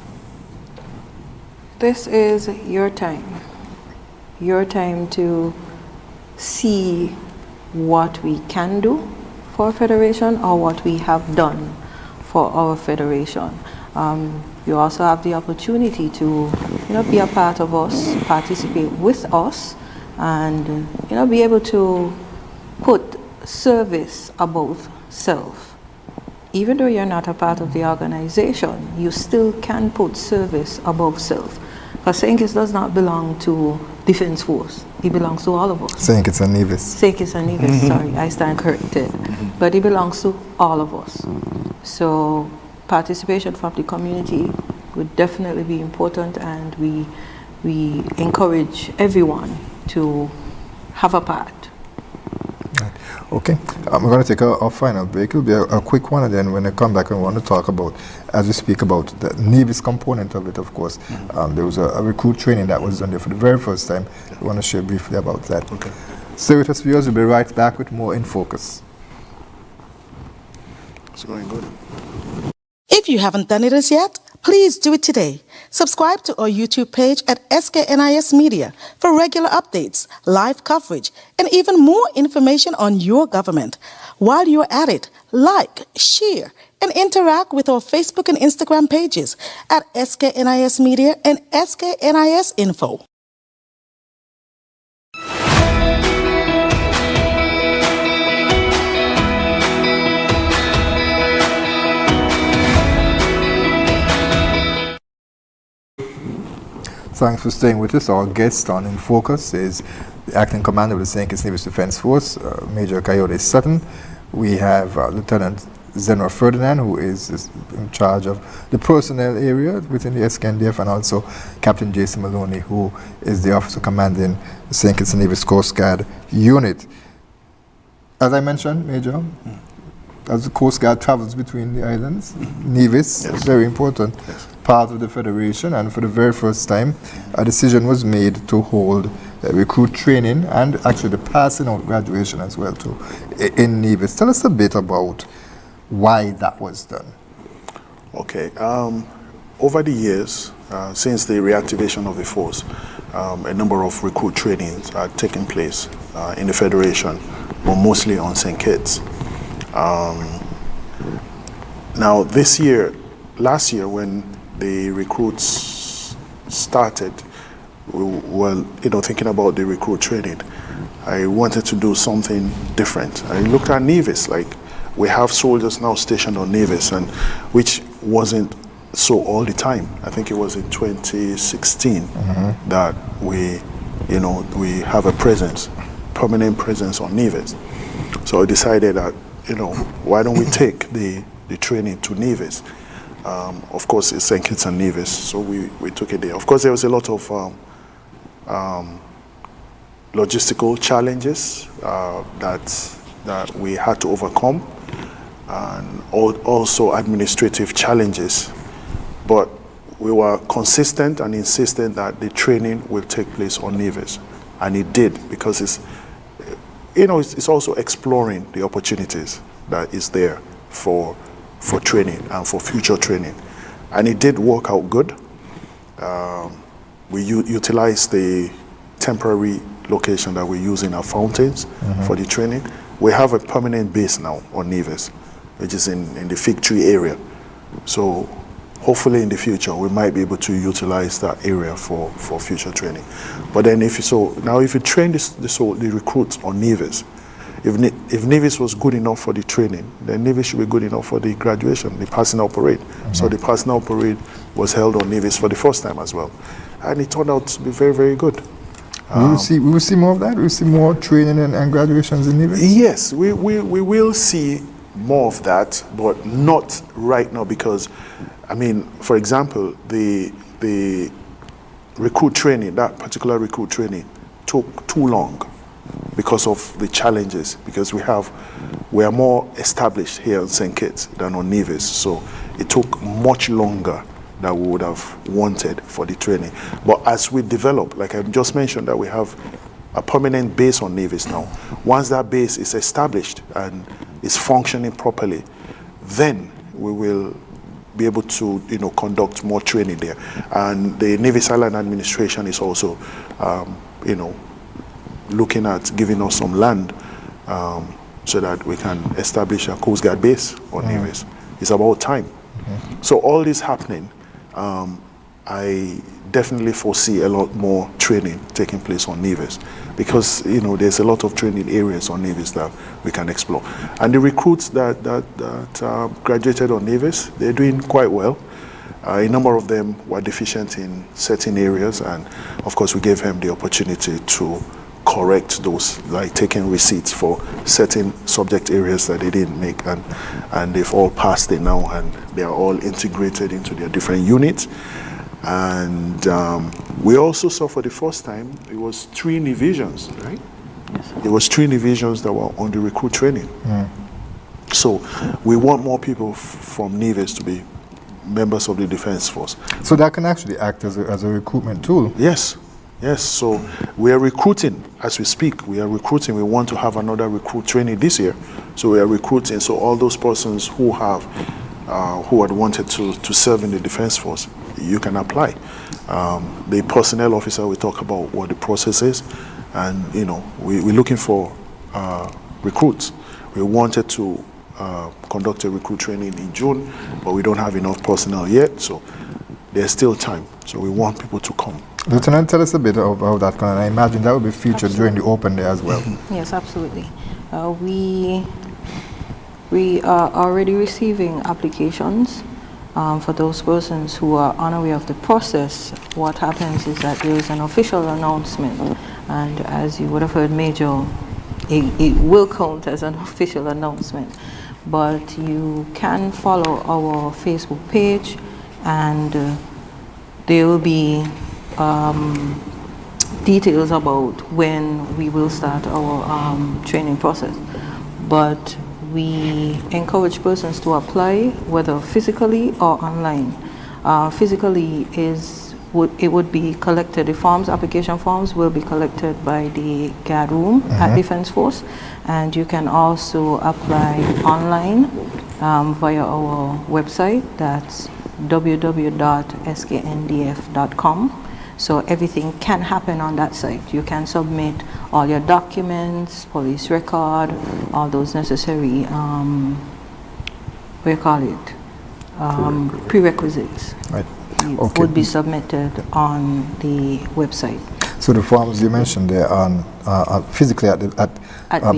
This is your time to see what we can do for Federation or what we have done for our Federation. You also have the opportunity to be a part of us, participate with us, and be able to put service above self. Even though you're not a part of the organization, you still can put service above self. Because St. Kitts does not belong to Defense Force. It belongs to all of us. St. Kitts and Nevis. St. Kitts and Nevis, sorry, I stand corrected. But it belongs to all of us. So participation from the community would definitely be important, and we encourage everyone to have a part. Okay, we're going to take our final break. It'll be a quick one, and then when I come back, I want to talk about, as we speak about the Nevis component of it, of course. There was a recruit training that was done there for the very first time. We want to share briefly about that. Okay. Stay with us, viewers. We'll be right back with more In Focus. It's going good. If you haven't done it as yet, please do it today. Subscribe to our YouTube page at SKNIS Media for regular updates, live coverage, and even more information on your government. While you're at it, like, share, and interact with our Facebook and Instagram pages at SKNIS Media and SKNIS Info. Thanks for staying with us. Our guest on In Focus is the Acting Commander of the St. Kitts Nevis Defense Force, Major Kayode Sutton. We have Lieutenant Zenra Ferdinand, who is in charge of the personnel area within the SKNDF, and also Captain Jason Maloney, who is the officer commanding the St. Kitts Nevis Coast Guard unit. As I mentioned, Major, as the Coast Guard travels between the islands, Nevis is very important part of the Federation, and for the very first time, a decision was made to hold recruit training and actually the passing out graduation as well too in Nevis. Tell us a bit about why that was done. Okay, over the years, since the reactivation of the force, a number of recruit trainings are taking place in the Federation, but mostly on St. Kitts. Now this year, last year when the recruits started, well, thinking about the recruit training, I wanted to do something different. I looked at Nevis, like we have soldiers now stationed on Nevis, and which wasn't so all the time. I think it was in 2016 that we have a presence, permanent presence on Nevis. So I decided that, why don't we take the training to Nevis? Of course, it's St. Kitts and Nevis, so we took it there. Of course, there was a lot of logistical challenges that we had to overcome, and also administrative challenges. But we were consistent and insistent that the training will take place on Nevis, and it did, because it's also exploring the opportunities that is there for training and for future training, and it did work out good. We utilized the temporary location that we use in our fountains for the training. We have a permanent base now on Nevis, which is in the Fig Tree area. So hopefully in the future we might be able to utilize that area for future training. But then if you train the recruits on Nevis, if Nevis was good enough for the training, then Nevis should be good enough for the graduation, the passing out parade. So the passing out parade was held on Nevis for the first time as well, and it turned out to be very, very good. We will see more of that. We will see more training and graduations in Nevis. Yes, we will see more of that, but not right now, because, for example, the recruit training, that particular recruit training, took too long because of the challenges. Because we are more established here in St. Kitts than on Nevis, so it took much longer that we would have wanted for the training. But as we develop, like I just mentioned, that we have a permanent base on Nevis now. Once that base is established and is functioning properly, then we will be able to conduct more training there. And the Nevis Island administration is also looking at giving us some land so that we can establish a Coast Guard base on Nevis. It's about time. So all this happening, I definitely foresee a lot more training taking place on Nevis, because there's a lot of training areas on Nevis that we can explore. And the recruits that graduated on Nevis, they're doing quite well. A number of them were deficient in certain areas, and of course we gave them the opportunity to correct those, like taking receipts for certain subject areas that they didn't make, and they've all passed it now, and they are all integrated into their different units. And we also saw for the first time, it was 3 divisions, right? Yes. It was 3 divisions that were on the recruit training. So we want more people from Nevis to be members of the Defense Force. So that can actually act as a recruitment tool. Yes. Yes, so we are recruiting as we speak. We are recruiting. We want to have another recruit training this year. So we are recruiting. So all those persons who had wanted to serve in the Defense Force, you can apply. The personnel officer will talk about what the process is, and we're looking for recruits. We wanted to conduct a recruit training in June, but we don't have enough personnel yet. So there's still time. So we want people to come. Lieutenant, tell us a bit of how that can. I imagine that will be featured during the Open Day as well. Yes, absolutely. We are already receiving applications for those persons who are unaware of the process. What happens is that there is an official announcement, and as you would have heard, Major, it will count as an official announcement. But you can follow our Facebook page, and there will be details about when we will start our training process. But we encourage persons to apply, whether physically or online. Physically it would be collected. The forms, application forms, will be collected by the guard room at Defense Force, and you can also apply online via our website. That's www.skndf.com. So everything can happen on that site. You can submit all your documents, police record, all those necessary, prerequisites. Right. Okay. Would be submitted on the website. So the forms you mentioned there are physically at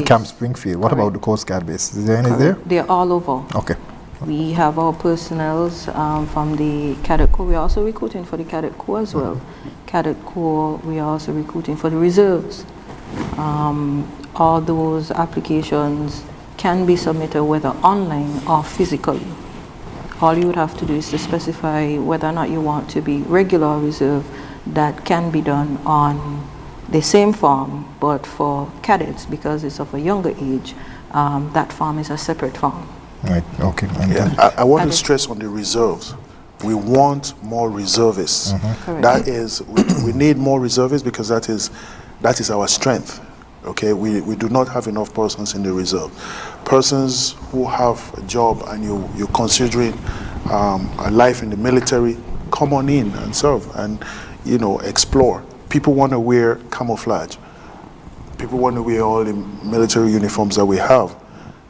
Camp Springfield. What about the Coast Guard base? Is there any there? They're all over. Okay. We have our personnels from the Cadet Corps. We're also recruiting for the Cadet Corps as well. Cadet Corps, we are also recruiting for the reserves. All those applications can be submitted whether online or physically. All you would have to do is to specify whether or not you want to be regular or reserve. That can be done on the same form, but for cadets, because it's of a younger age, that form is a separate form. Right, okay. I want to stress on the reserves. We want more reservists. That is, we need more reservists because that is our strength. Okay, we do not have enough persons in the reserve. Persons who have a job and you're considering a life in the military, come on in and serve and explore. People want to wear camouflage. People want to wear all the military uniforms that we have,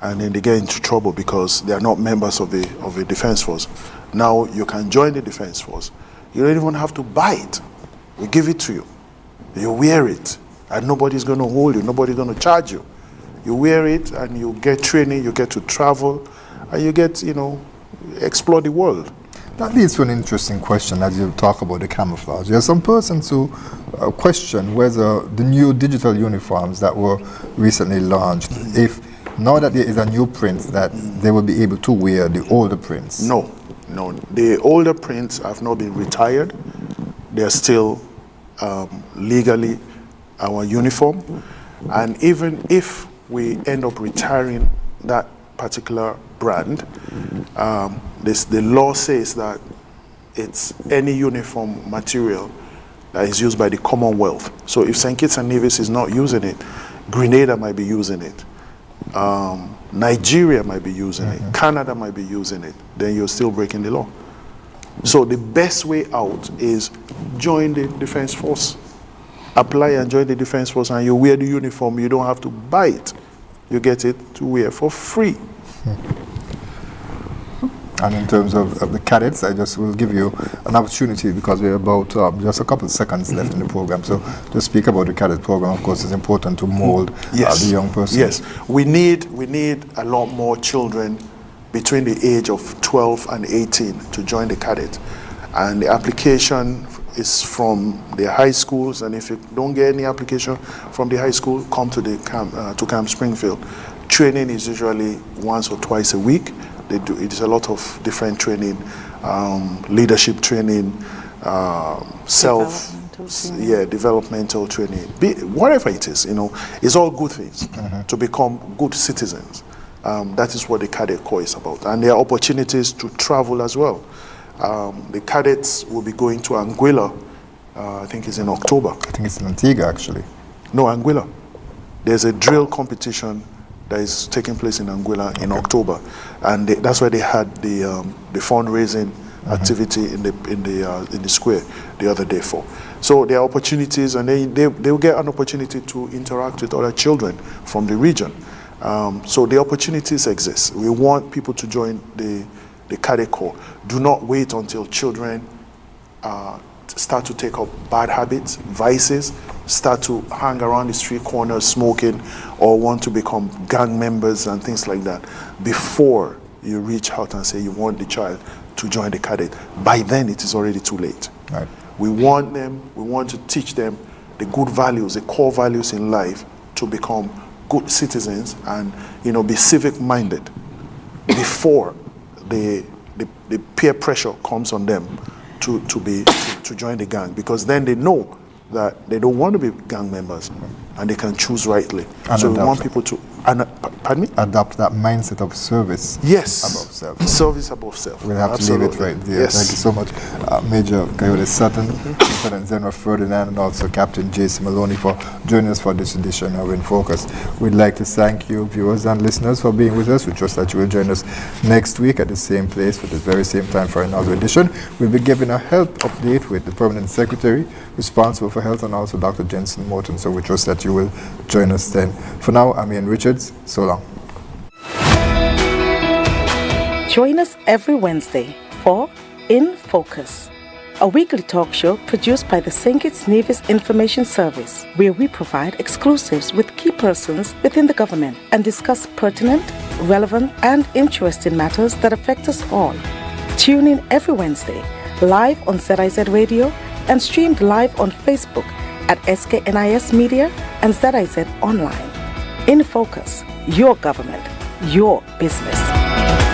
and then they get into trouble because they are not members of the defense force. Now you can join the defense force. You don't even have to buy it. We give it to you. You wear it, and nobody's going to hold you. Nobody's going to charge you. You wear it, and you get training. You get to travel, and you get explore the world. That leads to an interesting question as you talk about the camouflage. There are some persons who question whether the new digital uniforms that were recently launched, if now that there is a new print, that they will be able to wear the older prints. No. The older prints have not been retired. They are still legally our uniform. And even if we end up retiring that particular brand, the law says that it's any uniform material that is used by the Commonwealth. So if St. Kitts and Nevis is not using it, Grenada might be using it, Nigeria might be using it, Canada might be using it, then you're still breaking the law. So the best way out is join the Defense Force. Apply and join the Defense Force, and you wear the uniform. You don't have to buy it. You get it to wear for free. And in terms of the cadets, I just will give you an opportunity because we're about just a couple of seconds left in the program. So to speak about the cadet program, of course, it's important to mold the young person. Yes, we need a lot more children between the age of 12 and 18 to join the cadet. And the application is from the high schools, and if you don't get any application from the high school, come to the Camp Springfield. Training is usually once or twice a week. It's a lot of different training, leadership training, developmental training, whatever it is, it's all good things to become good citizens. That is what the Cadet Corps is about. And there are opportunities to travel as well. The cadets will be going to Anguilla, I think it's in October. I think it's in Antigua, actually. No, Anguilla. There's a drill competition that is taking place in Anguilla in October, and that's why they had the fundraising activity in the square the other day for. So there are opportunities, and they will get an opportunity to interact with other children from the region. So the opportunities exist. We want people to join the Cadet Corps. Do not wait until children start to take up bad habits, vices, start to hang around the street corners smoking, or want to become gang members and things like that before you reach out and say you want the child to join the cadet. By then it is already too late. Right. We want to teach them the good values, the core values in life, to become good citizens and be civic minded before the peer pressure comes on them to join the gang, because then they know that they don't want to be gang members and they can choose rightly. And so we want adopt people to, pardon me? adopt that mindset of service Yes. above self. Service above self. We'll have Absolutely. to leave it right there. Yes. Thank you so much, Major Kayode Sutton, Lieutenant Zenra Ferdinand, and also Captain J.C. Maloney for joining us for this edition of InFocus. We'd like to thank you, viewers and listeners, for being with us. We trust that you will join us next week at the same place for the very same time for another edition. We'll be giving a health update with the Permanent Secretary responsible for health and also Dr. Jensen Morton. So we trust that you will join us then. For now, I'm Ian Richards. So long. Join us every Wednesday for InFocus, a weekly talk show produced by the St. Kitts Nevis Information Service, where we provide exclusives with key persons within the government and discuss pertinent, relevant, and interesting matters that affect us all. Tune in every Wednesday, live on ZIZ Radio and streamed live on Facebook at SKNIS Media and ZIZ Online. InFocus, your government, your business.